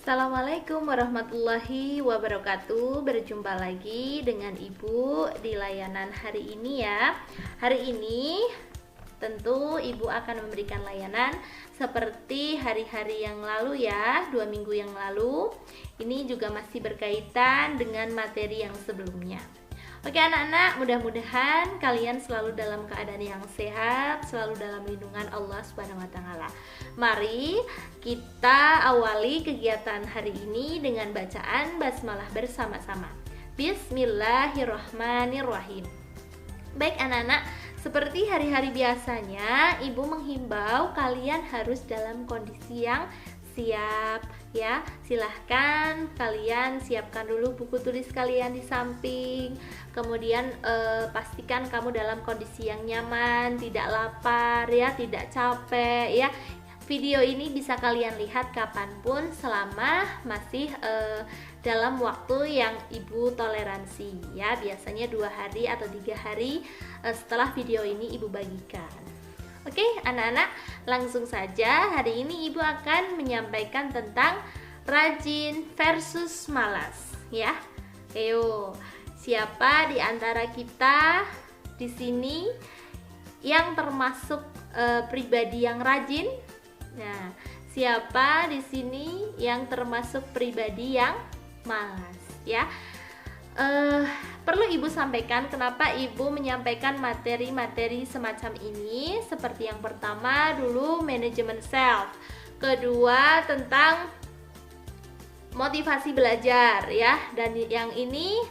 Assalamualaikum warahmatullahi wabarakatuh. Berjumpa lagi dengan Ibu di layanan hari ini ya. Hari ini tentu Ibu akan memberikan layanan seperti hari-hari yang lalu ya, 2 minggu yang lalu. Ini juga masih berkaitan dengan materi yang sebelumnya. Oke anak-anak, mudah-mudahan kalian selalu dalam keadaan yang sehat, selalu dalam lindungan Allah Subhanahu wa taala. Mari kita awali kegiatan hari ini dengan bacaan basmalah bersama-sama. Bismillahirrahmanirrahim. Baik anak-anak, seperti hari-hari biasanya, Ibu menghimbau kalian harus dalam kondisi yang siap ya. Silahkan kalian siapkan dulu buku tulis kalian di samping. Kemudian pastikan kamu dalam kondisi yang nyaman, tidak lapar ya, tidak capek ya. Video ini bisa kalian lihat kapanpun selama masih dalam waktu yang Ibu toleransi ya. Biasanya 2 hari atau 3 hari setelah video ini Ibu bagikan. Oke anak-anak, langsung saja hari ini Ibu akan menyampaikan tentang rajin versus malas ya. Ayo, siapa di antara kita di sini yang termasuk pribadi yang rajin? Nah, siapa di sini yang termasuk pribadi yang malas ya? Perlu Ibu sampaikan kenapa Ibu menyampaikan materi-materi semacam ini. Seperti yang pertama dulu manajemen self, kedua tentang motivasi belajar ya, dan yang ini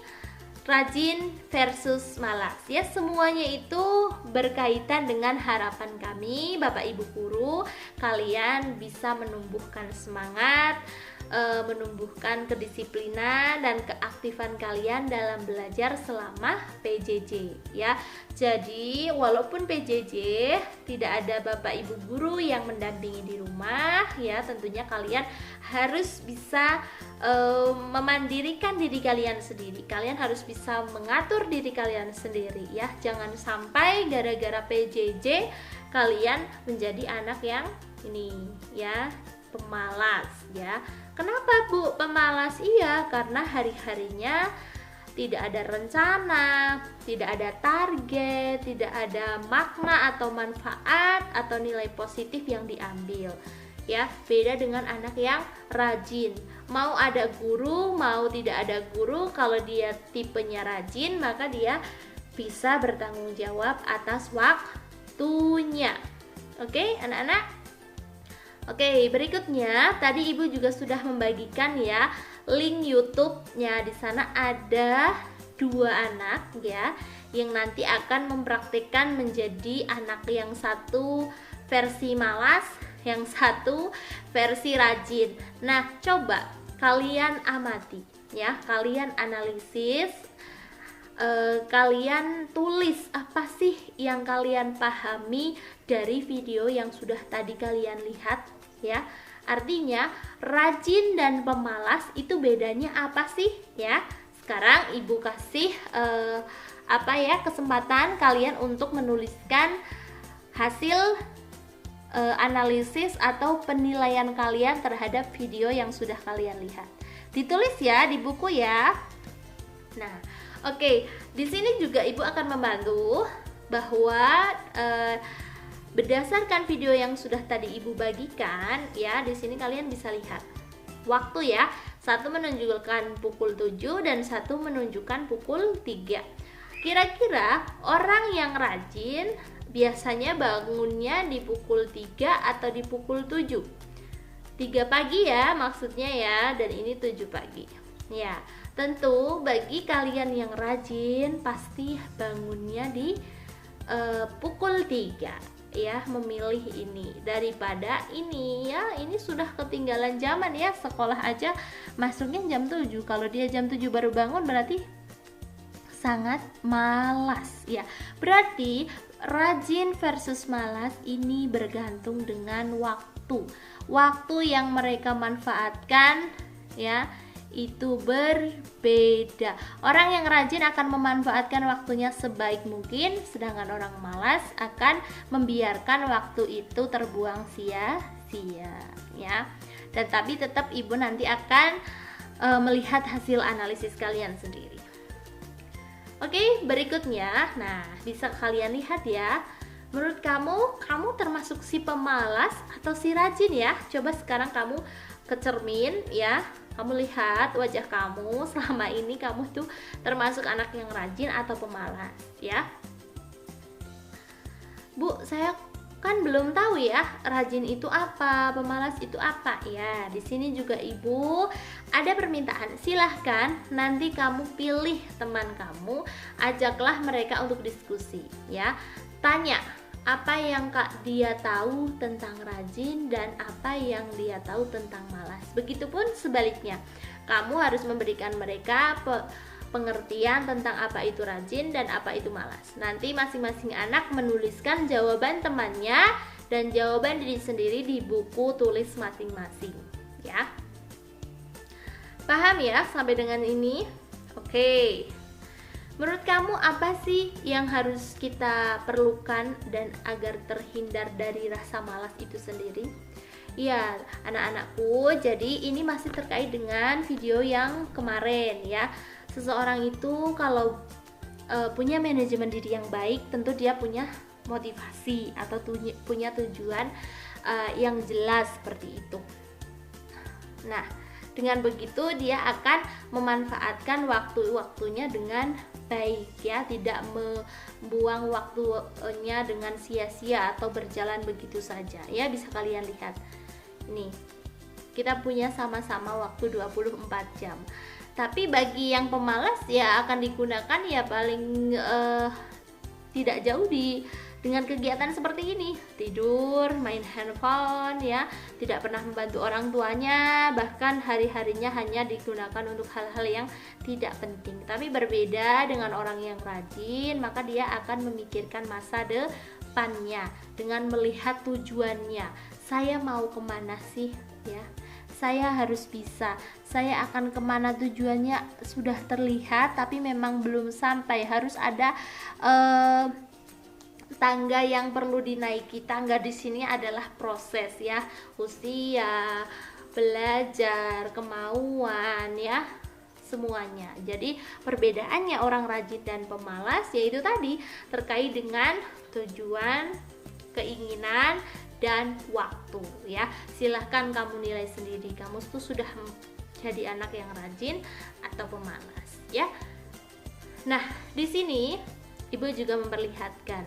rajin versus malas ya. Semuanya itu berkaitan dengan harapan kami Bapak Ibu guru, kalian bisa menumbuhkan semangat, menumbuhkan kedisiplinan dan keaktifan kalian dalam belajar selama PJJ ya. Jadi walaupun PJJ tidak ada Bapak Ibu guru yang mendampingi di rumah ya, tentunya kalian harus bisa memandirikan diri kalian sendiri. Kalian harus bisa mengatur diri kalian sendiri ya. Jangan sampai gara-gara PJJ kalian menjadi anak yang ini ya, pemalas ya. Kenapa Bu pemalas? Iya, karena hari-harinya tidak ada rencana, tidak ada target, tidak ada makna atau manfaat atau nilai positif yang diambil ya. Beda dengan anak yang rajin, mau ada guru mau tidak ada guru, kalau dia tipenya rajin maka dia bisa bertanggung jawab atas waktunya. Oke anak-anak. Oke, berikutnya tadi Ibu juga sudah membagikan ya link YouTube-nya. Di sana ada 2 anak ya yang nanti akan mempraktikkan menjadi anak yang satu versi malas, yang satu versi rajin. Nah, coba kalian amati ya, kalian analisis, kalian tulis apa sih yang kalian pahami dari video yang sudah tadi kalian lihat ya. Artinya rajin dan pemalas itu bedanya apa sih ya? Sekarang Ibu kasih kesempatan kalian untuk menuliskan hasil analisis atau penilaian kalian terhadap video yang sudah kalian lihat. Ditulis ya di buku ya. Nah, oke, di sini juga Ibu akan membantu bahwa berdasarkan video yang sudah tadi Ibu bagikan ya, di sini kalian bisa lihat waktu ya. Satu menunjukkan pukul 7 dan satu menunjukkan pukul 3. Kira-kira orang yang rajin biasanya bangunnya di pukul 3 atau di pukul 7? 3 pagi ya maksudnya ya, dan ini 7 pagi. Ya, tentu bagi kalian yang rajin pasti bangunnya di pukul 3 ya, memilih ini daripada ini ya. Ini sudah ketinggalan zaman ya, sekolah aja masuknya jam 7. Kalau dia jam 7 baru bangun berarti sangat malas ya. Berarti rajin versus malas ini bergantung dengan waktu yang mereka manfaatkan ya, itu berbeda. Orang yang rajin akan memanfaatkan waktunya sebaik mungkin, sedangkan orang malas akan membiarkan waktu itu terbuang sia-sia. siap ya. Dan tapi tetap ibu nanti akan melihat hasil analisis kalian sendiri. Oke, berikutnya, nah bisa kalian lihat ya. Menurut kamu termasuk si pemalas atau si rajin ya? Coba sekarang kamu ke cermin ya. Kamu lihat wajah kamu selama ini, kamu tuh termasuk anak yang rajin atau pemalas ya. Bu, saya kan belum tahu ya, rajin itu apa, pemalas itu apa ya. Di sini juga ibu ada permintaan, silahkan nanti kamu pilih teman kamu, ajaklah mereka untuk diskusi ya. Tanya apa yang dia tahu tentang rajin dan apa yang dia tahu tentang malas. Begitupun sebaliknya, kamu harus memberikan mereka pengertian tentang apa itu rajin dan apa itu malas. Nanti masing-masing anak menuliskan jawaban temannya dan jawaban diri sendiri di buku tulis masing-masing ya. Paham ya sampai dengan ini? Oke. Menurut kamu apa sih yang harus kita perlukan dan agar terhindar dari rasa malas itu sendiri? Ya, anak-anakku, jadi ini masih terkait dengan video yang kemarin ya. Seseorang itu kalau punya manajemen diri yang baik, tentu dia punya motivasi atau punya tujuan yang jelas seperti itu. Nah, dengan begitu dia akan memanfaatkan waktu-waktunya dengan baik ya, tidak membuang waktunya dengan sia-sia atau berjalan begitu saja ya. Bisa kalian lihat nih, kita punya sama-sama waktu 24 jam. Tapi bagi yang pemalas ya akan digunakan ya paling tidak jauh dengan kegiatan seperti ini, tidur, main handphone ya, tidak pernah membantu orang tuanya, bahkan hari-harinya hanya digunakan untuk hal-hal yang tidak penting. Tapi berbeda dengan orang yang rajin, maka dia akan memikirkan masa depannya dengan melihat tujuannya. Saya mau kemana sih ya? Saya harus bisa, saya akan kemana, tujuannya sudah terlihat tapi memang belum sampai, harus ada tangga yang perlu dinaiki. Tangga di sini adalah proses ya, usia, belajar, kemauan ya, semuanya. Jadi perbedaannya orang rajin dan pemalas yaitu tadi terkait dengan tujuan, keinginan, dan waktu ya. Silahkan kamu nilai sendiri, kamu tuh sudah jadi anak yang rajin atau pemalas ya. Nah, di sini ibu juga memperlihatkan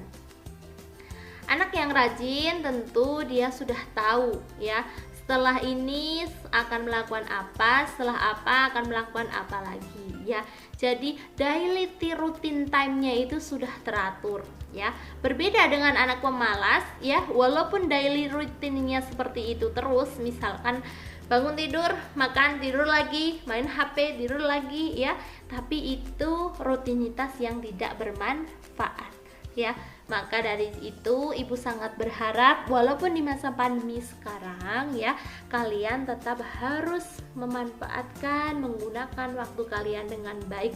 anak yang rajin tentu dia sudah tahu ya, setelah ini akan melakukan apa, setelah apa akan melakukan apa lagi ya. Jadi daily routine time-nya itu sudah teratur ya. Berbeda dengan anak pemalas ya, walaupun daily rutinnya seperti itu terus, misalkan bangun tidur, makan, tidur lagi, main HP, tidur lagi ya, tapi itu rutinitas yang tidak bermanfaat ya. Maka dari itu ibu sangat berharap walaupun di masa pandemi sekarang ya, kalian tetap harus memanfaatkan, menggunakan waktu kalian dengan baik.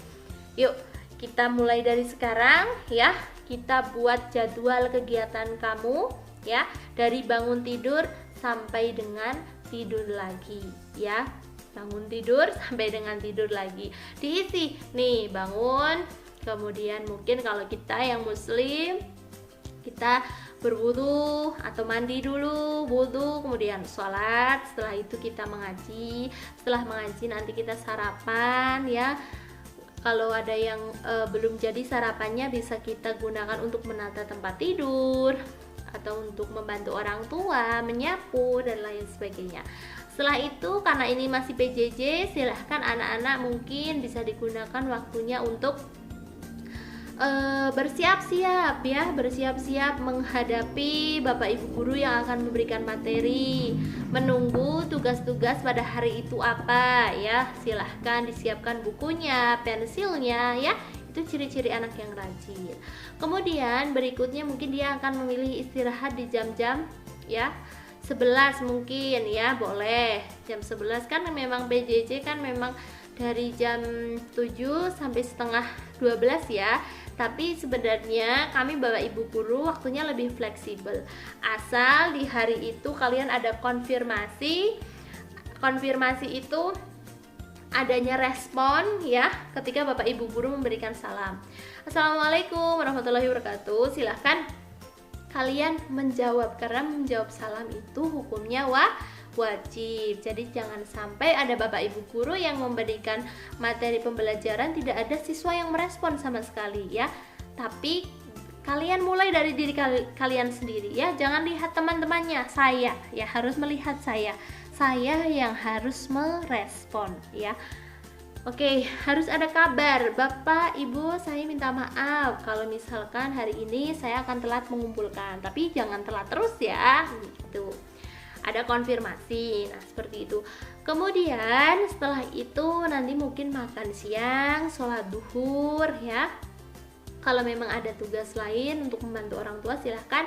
Yuk kita mulai dari sekarang ya, kita buat jadwal kegiatan kamu ya, dari bangun tidur sampai dengan tidur lagi ya. Bangun tidur sampai dengan tidur lagi, diisi nih, bangun, kemudian mungkin kalau kita yang muslim kita berwudu atau mandi dulu, wudu, kemudian sholat, setelah itu kita mengaji, setelah mengaji nanti kita sarapan ya. Kalau ada yang belum jadi sarapannya bisa kita gunakan untuk menata tempat tidur atau untuk membantu orang tua, menyapu dan lain sebagainya. Setelah itu karena ini masih PJJ, silahkan anak-anak mungkin bisa digunakan waktunya untuk bersiap-siap ya, bersiap-siap menghadapi Bapak Ibu guru yang akan memberikan materi, menunggu tugas-tugas pada hari itu apa ya. Silahkan disiapkan bukunya, pensilnya ya. Itu ciri-ciri anak yang rajin. Kemudian berikutnya mungkin dia akan memilih istirahat di jam-jam ya 11 mungkin ya, boleh jam 11 kan memang PJJ kan memang dari jam 7 sampai setengah 12 ya. Tapi sebenarnya kami Bapak Ibu guru waktunya lebih fleksibel. Asal di hari itu kalian ada konfirmasi. Konfirmasi itu adanya respon ya ketika Bapak Ibu guru memberikan salam. Assalamualaikum warahmatullahi wabarakatuh. Silahkan kalian menjawab, karena menjawab salam itu hukumnya wajib. Jadi jangan sampai ada Bapak Ibu guru yang memberikan materi pembelajaran tidak ada siswa yang merespon sama sekali ya. Tapi kalian mulai dari diri kalian sendiri ya. Jangan lihat teman-temannya, saya ya harus melihat saya yang harus merespon ya. Oke, harus ada kabar. Bapak, Ibu, saya minta maaf kalau misalkan hari ini saya akan telat mengumpulkan. Tapi jangan telat terus ya. Gitu. Ada konfirmasi. Nah, seperti itu. Kemudian setelah itu nanti mungkin makan siang, sholat duhur ya. Kalau memang ada tugas lain untuk membantu orang tua, silahkan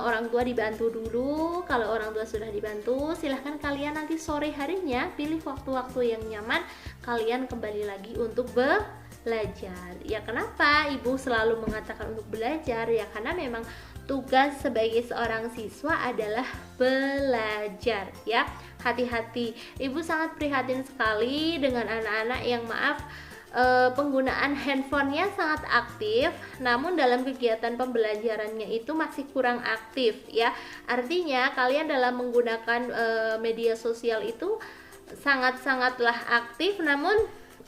orang tua dibantu dulu. Kalau orang tua sudah dibantu, silahkan kalian nanti sore harinya pilih waktu-waktu yang nyaman, kalian kembali lagi untuk belajar. Ya, kenapa Ibu selalu mengatakan untuk belajar? Ya karena memang tugas sebagai seorang siswa adalah belajar ya. Hati-hati, Ibu sangat prihatin sekali dengan anak-anak yang penggunaan handphonenya sangat aktif, namun dalam kegiatan pembelajarannya itu masih kurang aktif ya. Artinya kalian dalam menggunakan media sosial itu sangat-sangatlah aktif, namun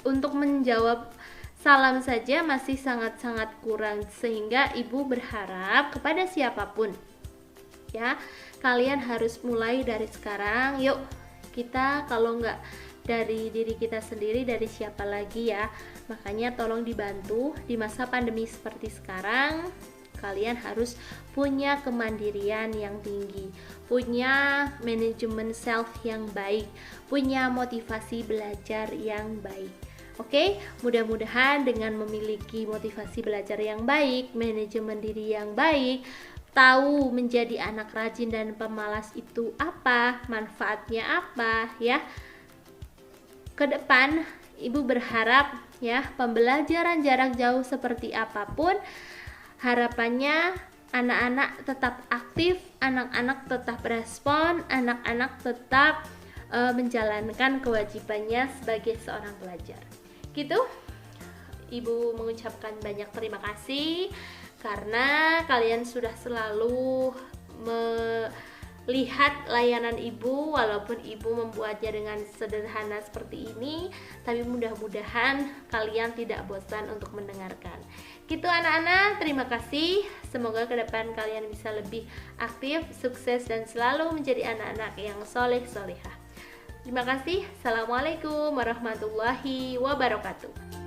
untuk menjawab salam saja masih sangat-sangat kurang, sehingga Ibu berharap kepada siapapun ya, kalian harus mulai dari sekarang. Yuk, kita kalau nggak dari diri kita sendiri, dari siapa lagi ya. Makanya tolong dibantu di masa pandemi seperti sekarang. Kalian harus punya kemandirian yang tinggi, punya manajemen self yang baik, punya motivasi belajar yang baik. Oke, mudah-mudahan dengan memiliki motivasi belajar yang baik, manajemen diri yang baik, tahu menjadi anak rajin dan pemalas itu apa, manfaatnya apa ya. Ke depan Ibu berharap ya, pembelajaran jarak jauh seperti apapun, harapannya anak-anak tetap aktif, anak-anak tetap respon, anak-anak tetap menjalankan kewajibannya sebagai seorang pelajar. Gitu. Ibu mengucapkan banyak terima kasih karena kalian sudah selalu lihat layanan Ibu, walaupun Ibu membuatnya dengan sederhana seperti ini, tapi mudah-mudahan kalian tidak bosan untuk mendengarkan. Gitu anak-anak, terima kasih. Semoga ke depan kalian bisa lebih aktif, sukses, dan selalu menjadi anak-anak yang soleh-solehah. Terima kasih. Assalamualaikum warahmatullahi wabarakatuh.